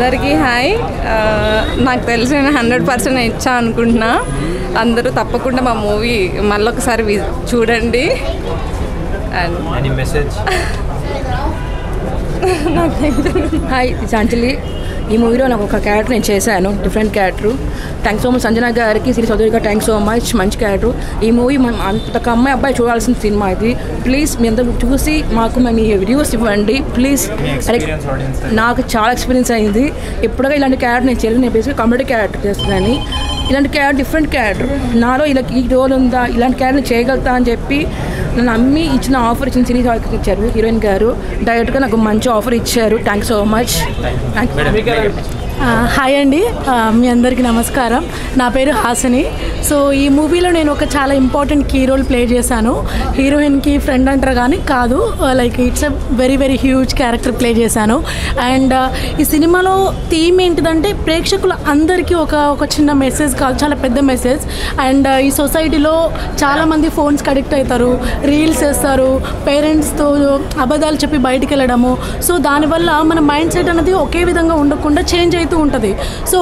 అందరికీ హాయ్. నాకు తెలిసి నేను 100% ఇచ్చా అనుకుంటున్నా. అందరూ తప్పకుండా మా మూవీ మళ్ళొకసారి చూడండి. అండ్ మెసేజ్ హాయ్, ఇట్స్ అంజలి. ఈ మూవీలో నాకు ఒక క్యారెక్టర్ నేను చేశాను, different character. Thanks so much Sanjana గారికి, శ్రీ చౌదరి గారు, థ్యాంక్స్ సో మచ్. మంచి క్యారెక్టర్. ఈ మూవీ మనం అంతకు అమ్మాయి అబ్బాయి చూడాల్సిన సినిమా ఇది. ప్లీజ్ మీ అందరూ చూసి మాకు మీ రివ్యూస్ ఇవ్వండి ప్లీజ్. నాకు చాలా ఎక్స్పీరియన్స్ అయింది. ఎప్పుడుగా ఇలాంటి క్యారెక్టర్ నేను చేయలేదు. నేను బేసిక్గా కామెడీ క్యారెక్టర్ చేస్తున్నాను. ఇలాంటి క్యారెక్టర్ డిఫరెంట్ క్యారెక్టర్ నాలో ఇలా ఈ రోల్ ఉందా, ఇలాంటి క్యారెక్టర్ చేయగలుగుతా అని చెప్పి నన్ను నమ్మి ఇచ్చిన ఆఫర్ ఇచ్చిన సిరీస్ ఇచ్చారు హీరోయిన్ గారు. డైరెక్ట్గా నాకు మంచి ఆఫర్ ఇచ్చారు. Thanks so much. హాయ్ అండి, మీ అందరికీ నమస్కారం. నా పేరు హాసిని. సో ఈ మూవీలో నేను ఒక చాలా ఇంపార్టెంట్ కీ రోల్ ప్లే చేశాను. హీరోయిన్కి ఫ్రెండ్ అంటారు కానీ కాదు, like it's a very very huge character play చేశాను. అండ్ ఈ సినిమాలో థీమ్ ఏంటిదంటే ప్రేక్షకులు అందరికీ ఒక చిన్న మెసేజ్ కాదు, చాలా పెద్ద మెసేజ్. అండ్ ఈ సొసైటీలో చాలామంది ఫోన్స్కి అడిక్ట్ అవుతారు, రీల్స్ చేస్తారు, పేరెంట్స్తో అబద్ధాలు చెప్పి బయటికి వెళ్ళడము. సో దానివల్ల మన మైండ్ సెట్ అనేది ఒకే విధంగా ఉండకుండా చేంజ్ అవుతూ ఉంటుంది. సో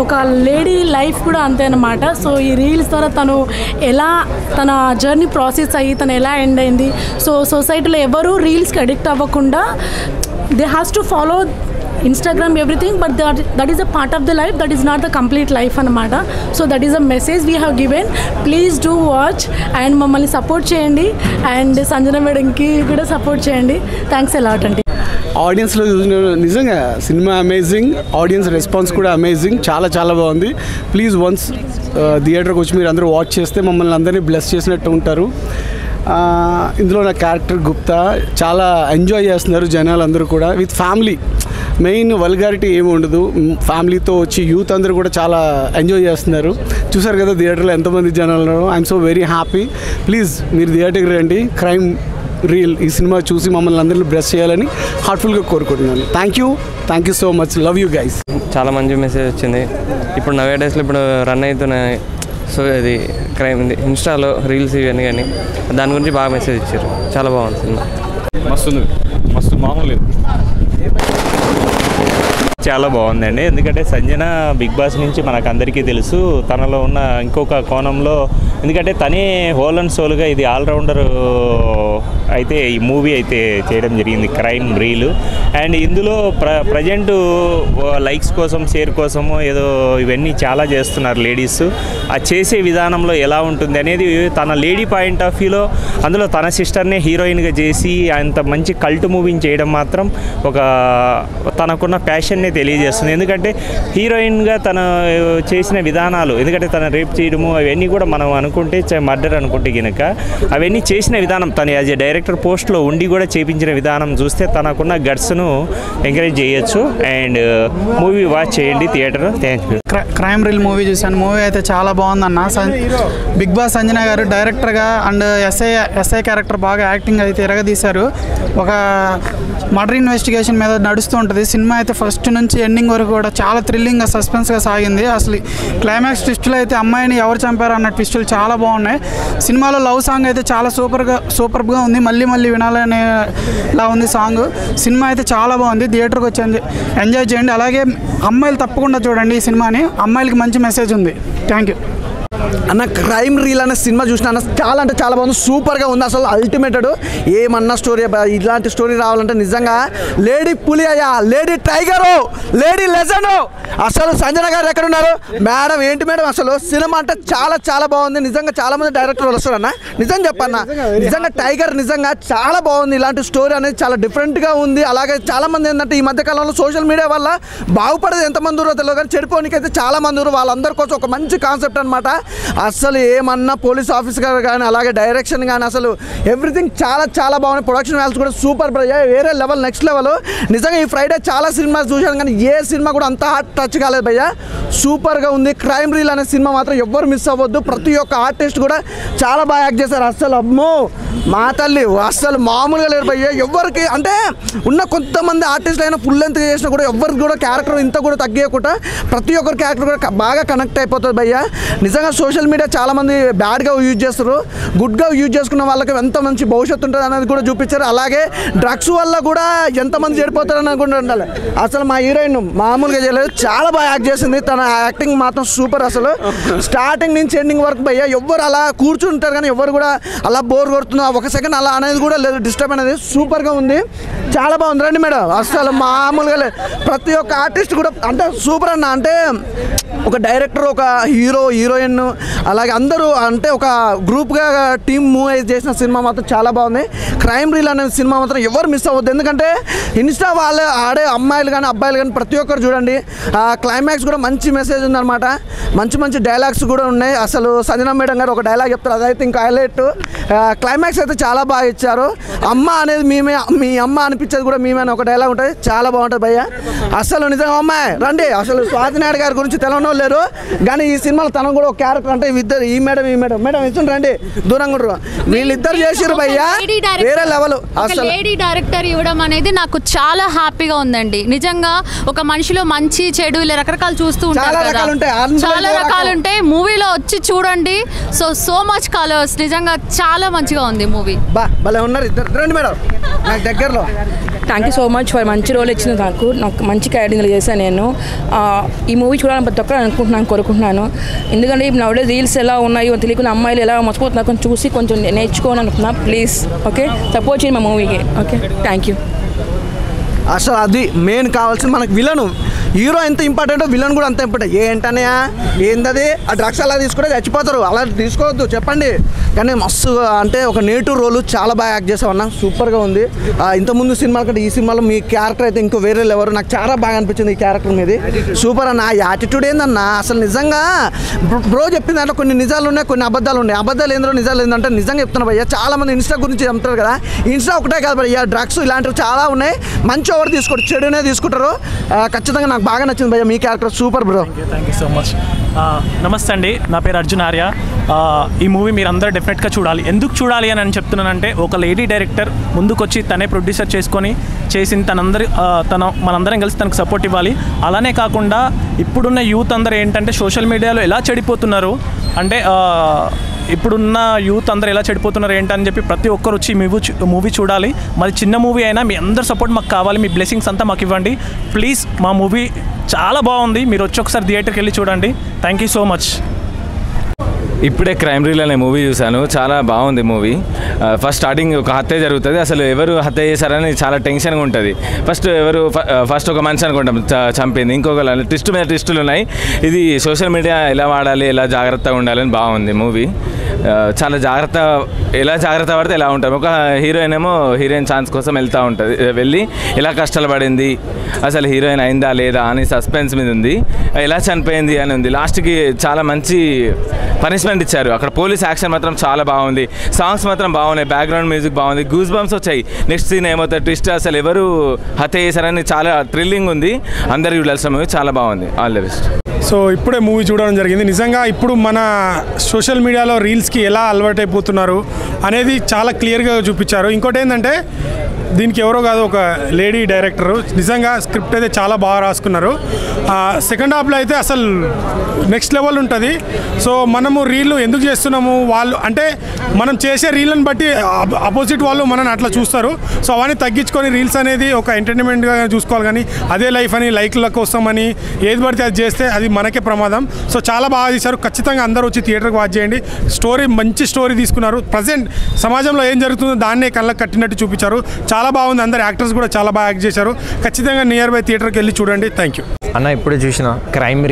ఒక లేడీ లైఫ్ కూడా అంతే అన్నమాట. సో ఈ రీల్స్ ద్వారా తను ఎలా తన జర్నీ ప్రాసెస్ అయ్యి తను ఎలా ఎండ్ అయింది. సో సొసైటీలో ఎవరు రీల్స్కి అడిక్ట్ అవ్వకుండా they has to follow Instagram everything, but that is a part of the life, that is not the complete life అన్నమాట. So that is a message we have given. Please do watch and మమ్మల్ని support చేయండి. And Sanjana మేడంకి కూడా support చేయండి. Thanks a lot అండి. ఆడియన్స్లో నిజంగా cinema amazing, audience response కూడా amazing, చాలా చాలా బాగుంది. ప్లీజ్ వన్స్ థియేటర్కి వచ్చి మీరు అందరూ వాచ్ చేస్తే మమ్మల్ని అందరినీ బ్లెస్ చేసినట్టు ఉంటారు. ఇందులో నా క్యారెక్టర్ గుప్తా చాలా ఎంజాయ్ చేస్తున్నారు జనాలు అందరూ కూడా. విత్ ఫ్యామిలీ, మెయిన్ వల్గారిటీ ఏమి ఉండదు. ఫ్యామిలీతో వచ్చి యూత్ అందరూ కూడా చాలా ఎంజాయ్ చేస్తున్నారు. చూసారు కదా థియేటర్లో ఎంతమంది జనాలు ఉన్నారు. I'm so very happy. Please మీరు థియేటర్కి రండి. క్రైమ్ రీల్ ఈ సినిమా చూసి మమ్మల్ని అందరినీ బ్లెస్ చేయాలని హార్ట్ఫుల్గా కోరుకుంటున్నాను. Thank you so much. Love you guys. చాలా మంచి మెసేజ్ వచ్చింది. ఇప్పుడు నవే డేస్లో ఇప్పుడు రన్ అవుతున్నాయి. సో ఇది క్రైమ్ ఉంది, ఇన్స్టాలో రీల్స్ ఇవన్నీ, కానీ దాని గురించి బాగా మెసేజ్ ఇచ్చారు. చాలా బాగుంది సినిమా. మస్తు మామూలు లేదు, చాలా బాగుందండి. ఎందుకంటే సంజన బిగ్ బాస్ నుంచి మనకు అందరికీ తెలుసు. తనలో ఉన్న ఇంకొక కోణంలో, ఎందుకంటే తనే హోల్ అండ్ సోల్గా ఇది ఆల్రౌండర్ అయితే ఈ మూవీ అయితే చేయడం జరిగింది, క్రైమ్ రీలు. అండ్ ఇందులో ప్రజెంట్ లైక్స్ కోసం, షేర్ కోసము ఏదో ఇవన్నీ చాలా చేస్తున్నారు లేడీస్. ఆ చేసే విధానంలో ఎలా ఉంటుంది అనేది తన లేడీ పాయింట్ ఆఫ్ వ్యూలో, అందులో తన సిస్టర్నే హీరోయిన్గా చేసి అంత మంచి కల్ట్ మూవీని చేయడం మాత్రం ఒక తనకున్న ప్యాషన్ని తెలియజేస్తుంది. ఎందుకంటే హీరోయిన్గా తను చేసిన విధానాలు, ఎందుకంటే తను రేప్ చేయడము అవన్నీ కూడా మనం అనుకుంటే మర్డర్ అనుకుంటే కనుక అవన్నీ చేసిన విధానం, తను యాజ్ ఏ డైరెక్టర్ పోస్ట్లో ఉండి కూడా చేపించిన విధానం చూస్తే తనకున్న గట్స్ను ఎంకరేజ్ చేయొచ్చు. అండ్ మూవీ వాచ్ చేయండి theatre. Thank you. Crime reel movie చూశాను. మూవీ అయితే చాలా బాగుందన్న. బిగ్ బాస్ సంజన గారు డైరెక్టర్గా అండ్ ఎస్ఐ క్యారెక్టర్ బాగా యాక్టింగ్ అయితే ఎరగదీశారు. ఒక మర్డర్ ఇన్వెస్టిగేషన్ మీద నడుస్తూ ఉంటుంది సినిమా అయితే. ఫస్ట్ నుంచి ఎండింగ్ వరకు కూడా చాలా థ్రిల్లింగ్గా, సస్పెన్స్గా సాగింది. అసలు క్లైమాక్స్ ట్విస్టులు అయితే అమ్మాయిని ఎవరు చంపారు అన్న ట్విస్టులు చాలా బాగున్నాయి. సినిమాలో లవ్ సాంగ్ అయితే చాలా సూపర్గా ఉంది. మళ్ళీ వినాలనేలా ఉంది సాంగ్. సినిమా అయితే చాలా బాగుంది. థియేటర్కి వచ్చి ఎంజాయ్ చేయండి. అలాగే అమ్మాయిలు తప్పకుండా చూడండి ఈ సినిమాని. అమ్మాయిలకి మంచి మెసేజ్ ఉంది. థ్యాంక్ యూ అన్న. క్రైమ్ రీల్ అనే సినిమా చూసిన అన్న, చాలా అంటే చాలా బాగుంది, సూపర్గా ఉంది. అసలు అల్టిమేటెడ్ ఏమన్నా స్టోరీ, ఇలాంటి స్టోరీ రావాలంటే నిజంగా లేడీ పులి అయ్యా, లేడీ టైగరు, లేడీ లెజెండ్. అసలు సంజన గారు ఎక్కడున్నారు మేడం? ఏంటి మేడం అసలు సినిమా అంటే చాలా చాలా బాగుంది. నిజంగా చాలా మంది డైరెక్టర్లు వస్తారన్న, నిజం చెప్పన్న. నిజంగా టైగర్ నిజంగా చాలా బాగుంది. ఇలాంటి స్టోరీ అనేది చాలా డిఫరెంట్గా ఉంది. అలాగే చాలా మంది ఏంటంటే ఈ మధ్యకాలంలో సోషల్ మీడియా వల్ల బాగుపడేది ఎంతమంది ఊరో తెలియదు, కానీ చెడిపోనికైతే చాలా మంది ఊరు. వాళ్ళందరి కోసం ఒక మంచి కాన్సెప్ట్ అనమాట. అసలు ఏమన్నా పోలీస్ ఆఫీసర్ కానీ, అలాగే డైరెక్షన్ కానీ, అసలు ఎవ్రీథింగ్ చాలా చాలా బాగుంది. ప్రొడక్షన్ వాల్యూస్ కూడా సూపర్, వేరే లెవెల్, నెక్స్ట్ లెవెల్. నిజంగా ఈ ఫ్రైడే చాలా సినిమాస్ చూశాను, కానీ ఏ సినిమా కూడా అంత హార్ట్ టచ్ కాలేదు భయ్య. సూపర్గా ఉంది. క్రైమ్ రీల్ అనే సినిమా మాత్రం ఎవ్వరు మిస్ అవ్వద్దు. ప్రతి ఒక్క ఆర్టిస్ట్ కూడా చాలా బాగా యాక్ట్ చేశారు. అసలు అమ్మో మా తల్లి అసలు మామూలుగా లేరు భయ్య. ఎవరికి అంటే ఉన్న కొంతమంది ఆర్టిస్టులు అయినా ఫుల్ లెంత్ చేసినా కూడా ఎవరికి కూడా క్యారెక్టర్ ఇంత కూడా తగ్గకుండా ప్రతి ఒక్కరి క్యారెక్టర్ కూడా బాగా కనెక్ట్ అయిపోతుంది భయ్య. నిజంగా సోషల్ మీడియా చాలామంది బ్యాడ్గా యూజ్ చేస్తారు, గుడ్గా యూజ్ చేసుకున్న వాళ్ళకి ఎంత మంచి భవిష్యత్తు ఉంటుంది అనేది కూడా చూపించారు. అలాగే డ్రగ్స్ వల్ల కూడా ఎంతమంది చెడిపోతారని అనుకుంటూ ఉండాలి. అసలు మా హీరోయిన్ మామూలుగా చేయలేదు, చాలా బాగా యాక్ట్ చేసింది. తన యాక్టింగ్ మాత్రం సూపర్. అసలు స్టార్టింగ్ నుంచి ఎండింగ్ వరకు భయ్యా ఎవ్వరు అలా కూర్చుంటారు కానీ ఎవరు కూడా అలా బోర్ కొడుతుందో ఒక సెకండ్ అలా అనేది కూడా లేదు, డిస్టర్బ్ అనేది సూపర్గా ఉంది, చాలా బాగుంది. రండి మేడం, అసలు మామూలుగా లేదు. ప్రతి ఒక్క ఆర్టిస్ట్ కూడా అంటే సూపర్ అన్న. అంటే ఒక డైరెక్టర్, ఒక హీరో, హీరోయిన్, అలాగే అందరూ అంటే ఒక గ్రూప్గా టీమ్ మూవ్ చేసిన సినిమా మాత్రం చాలా బాగుంది. క్రైమ్ రీల్ అనే సినిమా మాత్రం ఎవరు మిస్ అవ్వద్దు, ఎందుకంటే ఇన్స్టా వాళ్ళు ఆడే అమ్మాయిలు కానీ అబ్బాయిలు కానీ ప్రతి ఒక్కరు చూడండి. క్లైమాక్స్ కూడా మంచి మెసేజ్ ఉందన్నమాట, మంచి మంచి డైలాగ్స్ కూడా ఉన్నాయి. అసలు సంజన మేడం గారు ఒక డైలాగ్ చెప్తారు, అదైతే ఇంకా హైలైట్. క్లైమాక్స్ అయితే చాలా బాగా ఇచ్చారు. అమ్మ అనేది మేమే, మీ అమ్మ అనిపించేది కూడా మేమే అని ఒక డైలాగ్ ఉంటుంది, చాలా బాగుంటుంది భయ్య. అసలు నిజంగా అమ్మాయి రండి, అసలు స్వాతి నాయుడు గారి గురించి తెలవనో లేరు కానీ ఈ సినిమాలో తనకు కూడా ఒక క్యారెక్టర్ అంటే ఇద్దరు, ఈ మేడం మేడం ఇస్తుంది రండి దూరంగా వీళ్ళిద్దరు చేసారు భయ్య వేరే లెవెల్. అసలు లేడీ డైరెక్టర్ ఇవ్వడం అనేది నాకు చాలా హ్యాపీగా ఉందండి. నిజంగా ఒక మనిషిలో మంచి చెడు ఇలా రకరకాలు చూస్తూ ఉంటారు, చాలా రకాలు ఉంటాయి. మూవీలో వచ్చి చూడండి. సో మచ్ కలర్స్, నిజంగా చాలా మంచిగా ఉంది మూవీ. భలే ఉన్నారు ఇద్దరు. రండి మేడం నాకు దగ్గరలో. Thank you so much for మంచి రోల్ ఇచ్చింది నాకు మంచి క్యారెక్టింగ్ చేశాను నేను. ఈ మూవీ చూడాలని ప్రతి ఒక్కరు కోరుకుంటున్నాను. ఎందుకంటే నవ్వుడే రీల్స్ ఎలా ఉన్నాయో తెలియకుండా అమ్మాయిలు ఎలా మర్చిపోతున్నారు కొంచెం చూసి కొంచెం నేర్చుకోని అనుకుంటున్నా. ప్లీజ్ ఓకే సపోర్ట్ చేయండి మా మూవీకి. Okay thank you. అసలు అది మెయిన్ కావాల్సింది మనకు. విలను హీరో ఎంత ఇంపార్టెంటో విలన్ కూడా అంత ఇంపార్టెంట్. ఏంటనే ఏందది ఆ డ్రగ్స్ అలా తీసుకుంటే చచ్చిపోతారు, అలా తీసుకోవద్దు చెప్పండి. కానీ మస్తు అంటే ఒక నేటివ్ రోల్ చాలా బాగా యాక్ట్ చేసామన్నా, సూపర్గా ఉంది. ఇంతకుముందు సినిమాల కంటే ఈ సినిమాలో మీ క్యారెక్టర్ అయితే ఇంకో వేరే లెవెల్. నాకు చాలా బాగా అనిపించింది ఈ క్యారెక్టర్ మీది, సూపర్ అన్న. ఆ యాటిట్యూడ్ ఏందన్నా అసలు నిజంగా బ్రో చెప్పింది దాంట్లో కొన్ని నిజాలు ఉన్నాయి, కొన్ని అబద్ధాలు ఉన్నాయి. అబద్ధాలు ఏందో నిజాలు ఏంటంటే నిజంగా చెప్తున్నా భయ్య, చాలా మంది ఇన్స్టా గురించి చెప్తారు కదా, ఇన్స్టా ఒకటే కాదు భయ్య, డ్రగ్స్ ఇలాంటివి చాలా ఉన్నాయి. మంచి ఎవరు తీసుకోరు, చెడునే తీసుకుంటారు. ఖచ్చితంగా నాకు బాగా నచ్చింది భయ్య మీ character, super bro. Thank you so much. నమస్తే అండి, నా పేరు అర్జున్ ఆర్య. ఈ మూవీ మీరు అందరూ డెఫినెట్గా చూడాలి. ఎందుకు చూడాలి అని చెప్తున్నానంటే ఒక లేడీ డైరెక్టర్ ముందుకొచ్చి తనే ప్రొడ్యూసర్ చేసుకొని చేసింది, మనందరం కలిసి తనకు సపోర్ట్ ఇవ్వాలి. అలానే కాకుండా ఇప్పుడున్న యూత్ అందరూ ఏంటంటే సోషల్ మీడియాలో ఎలా చెడిపోతున్నారు అంటే ఇప్పుడున్న యూత్ అందరూ ఎలా చెడిపోతున్నారు ఏంటని చెప్పి ప్రతి ఒక్కరు వచ్చి మూవీ చూడాలి. మరి చిన్న మూవీ అయినా మీ అందరు సపోర్ట్ మాకు కావాలి, మీ బ్లెస్సింగ్స్ అంతా మాకు ఇవ్వండి ప్లీజ్. మా మూవీ చాలా బాగుంది, మీరు వచ్చి ఒకసారి థియేటర్కి వెళ్ళి చూడండి. Thank you so much. ఇప్పుడే క్రైమ్ రీల్ అనే మూవీ చూశాను, చాలా బాగుంది మూవీ. ఫస్ట్ స్టార్టింగ్ ఒక హత్య జరుగుతుంది, అసలు ఎవరు హత్య చేశారని చాలా టెన్షన్గా ఉంటుంది. ఫస్ట్ ఒక మనిషి అనుకుంటాం చంపింది, ఇంకొక ట్విస్ట్ మీద ట్విస్టులు ఉన్నాయి. ఇది సోషల్ మీడియా ఎలా వాడాలి, ఎలా జాగ్రత్తగా ఉండాలని బాగుంది మూవీ. చాలా ఎలా జాగ్రత్త పడితే ఎలా ఉంటాం. ఒక హీరోయిన్ ఏమో హీరోయిన్ ఛాన్స్ కోసం వెళ్ళి ఎలా కష్టాలు పడింది, అసలు హీరోయిన్ అయిందా లేదా అని సస్పెన్స్ మీద ఉంది, ఎలా చనిపోయింది అని ఉంది. లాస్ట్కి చాలా మంచి పనిష్మెంట్ ఇచ్చారు. అక్కడ పోలీస్ యాక్షన్ మాత్రం చాలా బాగుంది, సాంగ్స్ మాత్రం బాగున్నాయి, బ్యాక్గ్రౌండ్ మ్యూజిక్ బాగుంది, గూస్ బంప్స్ వచ్చాయి. నెక్స్ట్ సీన్ ఏమవుతుంది ట్విస్ట్, అసలు ఎవరు హత్య చేశారని చాలా థ్రిల్లింగ్ ఉంది. అందరికీ చూడాల్సిన మూవీ, చాలా బాగుంది. All the best. సో ఇప్పుడే మూవీ చూడడం జరిగింది. నిజంగా ఇప్పుడు మన సోషల్ మీడియాలో రీల్స్కి ఎలా అలవాటైపోతున్నారు అనేది చాలా క్లియర్గా చూపించారు. ఇంకోటి ఏంటంటే దీనికి ఎవరో కాదు, ఒక లేడీ డైరెక్టరు. నిజంగా స్క్రిప్ట్ అయితే చాలా బాగా రాసుకున్నారు. సెకండ్ హాఫ్లో అయితే అసలు నెక్స్ట్ లెవెల్ ఉంటుంది. సో మనము రీల్ ఎందుకు చేస్తున్నాము, వాళ్ళు అంటే మనం చేసే రీల్ని బట్టి అపోజిట్ వాళ్ళు మనని అట్లా చూస్తారు. సో అవన్నీ తగ్గించుకొని రీల్స్ అనేది ఒక ఎంటర్టైన్మెంట్గా చూసుకోవాలి, కానీ అదే లైఫ్ అని లైక్ల కోసమని ఏది పడితే అది చేస్తే అది మనకే ప్రమాదం. సో చాలా బాగా తీశారు, ఖచ్చితంగా అందరూ వచ్చి థియేటర్కి వాచ్ చేయండి. స్టోరీ మంచి స్టోరీ తీసుకున్నారు, ప్రజెంట్ సమాజంలో ఏం జరుగుతుందో దాన్నే కళ్ళకి కట్టినట్టు చూపించారు. చాలా బాగుంది, అందరు యాక్టర్స్ కూడా చాలా బాగా యాక్ట్ చేశారు. ఖచ్చితంగా నియర్ బై థియేటర్కి వెళ్ళి చూడండి. థ్యాంక్ యూ అన్న. ఇప్పుడే చూసిన క్రైమ్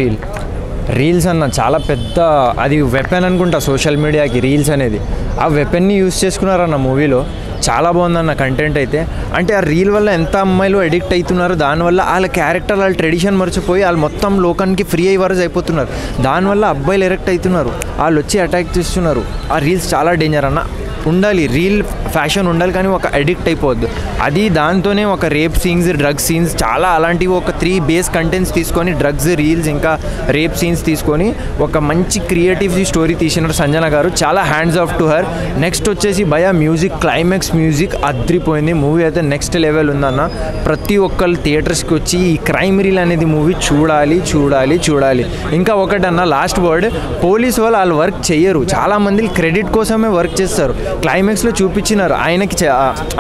రీల్స్ అన్న చాలా పెద్ద అది వెపన్ అనుకుంటా సోషల్ మీడియాకి రీల్స్ అనేది. ఆ వెపన్ని యూజ్ చేసుకున్నారన్న మూవీలో, చాలా బాగుందన్న కంటెంట్ అయితే. అంటే ఆ రీల్ వల్ల ఎంత అమ్మాయిలు అడిక్ట్ అవుతున్నారు, దానివల్ల వాళ్ళ క్యారెక్టర్ వాళ్ళ ట్రెడిషన్ మర్చిపోయి వాళ్ళు మొత్తం లోకానికి ఫ్రీ అయ్యేవారు అయిపోతున్నారు. దానివల్ల అబ్బాయిలు ఎరెక్ట్ అవుతున్నారు, వాళ్ళు వచ్చి అటాక్ చేస్తున్నారు. ఆ రీల్స్ చాలా డేంజర్ అన్న. ఉండాలి, రీల్ ఫ్యాషన్ ఉండాలి, కానీ ఒక అడిక్ట్ అయిపోవద్దు. అది దాంతోనే ఒక రేప్ సీన్స్, డ్రగ్ సీన్స్ చాలా అలాంటివి ఒక 3 బేస్ కంటెంట్స్ తీసుకొని డ్రగ్స్, రీల్స్, ఇంకా రేప్ సీన్స్ తీసుకొని ఒక మంచి క్రియేటివ్ స్టోరీ తీసినారు సంజన గారు. చాలా hands off to her. Next వచ్చేసి భయ మ్యూజిక్, క్లైమాక్స్ మ్యూజిక్ అద్రిపోయింది. మూవీ అయితే నెక్స్ట్ లెవెల్ ఉందన్న. ప్రతి ఒక్కళ్ళు థియేటర్స్కి వచ్చి ఈ క్రైమ్ రీల్ అనేది మూవీ చూడాలి చూడాలి చూడాలి. ఇంకా ఒకటన్నా లాస్ట్ వర్డ్, పోలీస్ వాళ్ళు వర్క్ చేయరు, చాలామంది క్రెడిట్ కోసమే వర్క్ చేస్తారు. క్లైమాక్స్లో చూపించినారు, ఆయనకి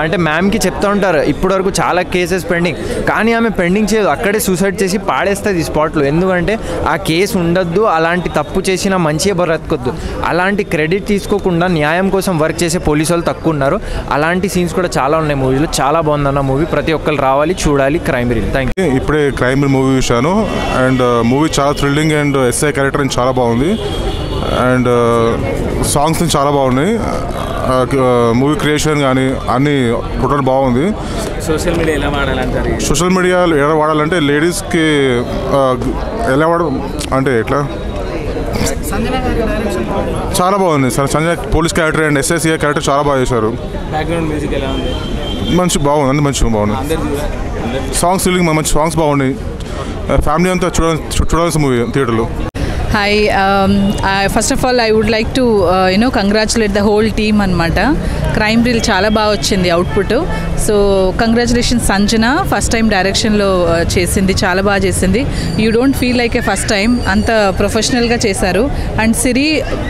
అంటే మ్యామ్కి చెప్తూ ఉంటారు ఇప్పటివరకు చాలా కేసెస్ పెండింగ్, కానీ ఆమె పెండింగ్ చేయదు, అక్కడే సూసైడ్ చేసి పాడేస్తుంది స్పాట్లో. ఎందుకంటే ఆ కేసు ఉండొద్దు, అలాంటి తప్పు చేసినా మంచిగా బ్రతకొద్దు. అలాంటి క్రెడిట్ తీసుకోకుండా న్యాయం కోసం వర్క్ చేసే పోలీసు వాళ్ళు తక్కువ ఉన్నారు. అలాంటి సీన్స్ కూడా చాలా ఉన్నాయి మూవీలో. చాలా బాగుందన్న మూవీ, ప్రతి ఒక్కరు రావాలి చూడాలి క్రైమ్ రీల్. Thank you. ఇప్పుడే క్రైమ్ రీల్ మూవీ చూశాను అండ్ మూవీ చాలా థ్రిల్లింగ్ అండ్ ఎస్ఐ క్యారెక్టర్ చాలా బాగుంది అండ్ సాంగ్స్ చాలా బాగున్నాయి. మూవీ క్రియేషన్ కానీ అన్నీ టోటల్ బాగుంది. సోషల్ మీడియా ఎలా వాడాలంటారు? సోషల్ మీడియా ఎలా వాడాలంటే లేడీస్కి ఎలా అంటే ఎట్లా చాలా బాగుంది sir. Sanjay police character and SI CI character చాలా బాగా చేశారు. బ్యాక్గ్రౌండ్ మ్యూజిక్ ఎలా ఉంది? మంచి బాగుంది, అన్ని మంచిగా బాగుంది. సాంగ్స్ మంచి సాంగ్స్ బాగున్నాయి. ఫ్యామిలీ అంతా చూడాల్సిన మూవీ థియేటర్లో. Hi, first of all I would like to congratulate the whole team అనమాట. క్రైమ్ రీల్ చాలా బాగా వచ్చింది output. So congratulations Sanjana, first time డైరెక్షన్లో చేసింది, చాలా బాగా చేసింది. You don't feel like a first time, అంత ప్రొఫెషనల్గా చేశారు. And Siri,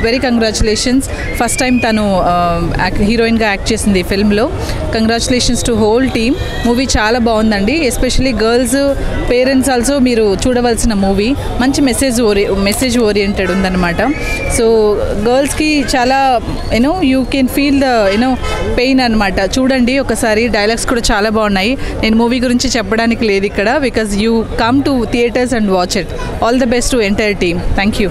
very congratulations, first time తను హీరోయిన్గా యాక్ట్ చేసింది ఈ ఫిల్మ్లో. Congratulations to whole team. Movie చాలా బాగుందండి. ఎస్పెషలీ గర్ల్స్ పేరెంట్స్ ఆల్సో మీరు చూడవలసిన మూవీ. మంచి మెసేజ్ ఓరియంటెడ్ ఉందన్నమాట. సో గర్ల్స్కి చాలా you can feel the pain అనమాట. చూడండి ఒకసారి, డైలాగ్స్ కూడా చాలా బాగున్నాయి. నేను మూవీ గురించి చెప్పడానికి లేదు ఇక్కడ, because you come to theatres and watch it. All the best to entire team. Thank you.